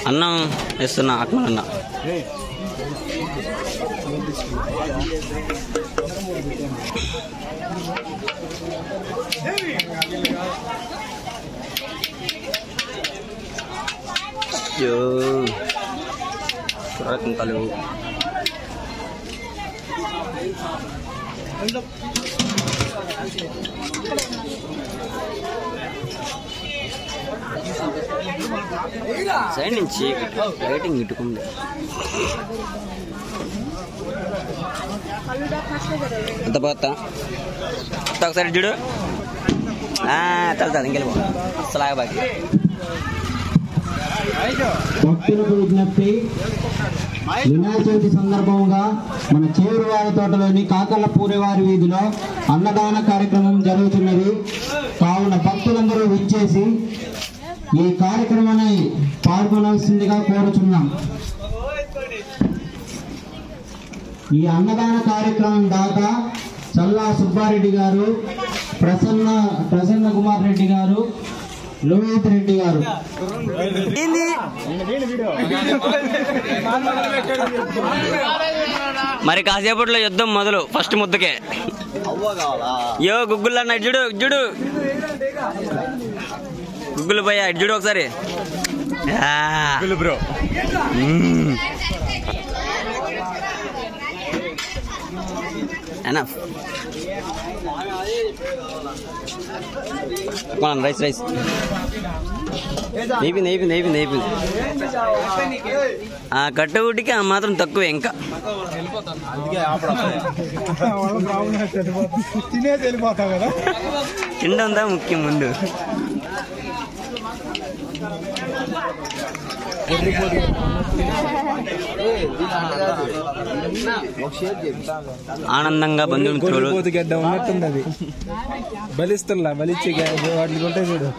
అన్నం ఇస్తున్నా అక్మల్ అన్న. కుంకలు సైడ్ నుంచి రేటింగ్ ఇట్టుకుంది. అంత పోతా ఒకసారి చూడు. చదువుతాడు ఇంకెళ్ళిపో అసలు బాకి. భక్తులకు విజ్ఞప్తి, వినాయక చవితి సందర్భంగా మన చేరువారి తోటలోని కాకళ్ళ పూరేవారి వీధిలో అన్నదాన కార్యక్రమం జరుగుతున్నది. కావున భక్తులందరూ విచ్చేసి ఈ కార్యక్రమాన్ని పాల్గొనాల్సిందిగా కోరుచున్నాం. ఈ అన్నదాన కార్యక్రమం దాకా చల్లా సుబ్బారెడ్డి గారు, ప్రసన్న కుమార్ రెడ్డి గారు, లోహిత్ రెడ్డి గారు. మరి కాసేపట్లో యుద్ధం మొదలు. ఫస్ట్ ముద్దకే యో గుగ్గులు అన్న ఇటు చూడు గుగ్గులు పోయా ఇటు చూడు ఒకసారి. బ్రో రైస్ అయిపోయింది. ఆ కట్టుగుడికి ఆ మాత్రం తక్కువే. ఇంకా తిండంతా ముఖ్యం ముందు. ఆనందంగా బంధువులు గడ్డ ఉన్నట్టుంది. అది బలిస్తున్నా బలిచ్చే వాటికి ఉంటాయి చూడు.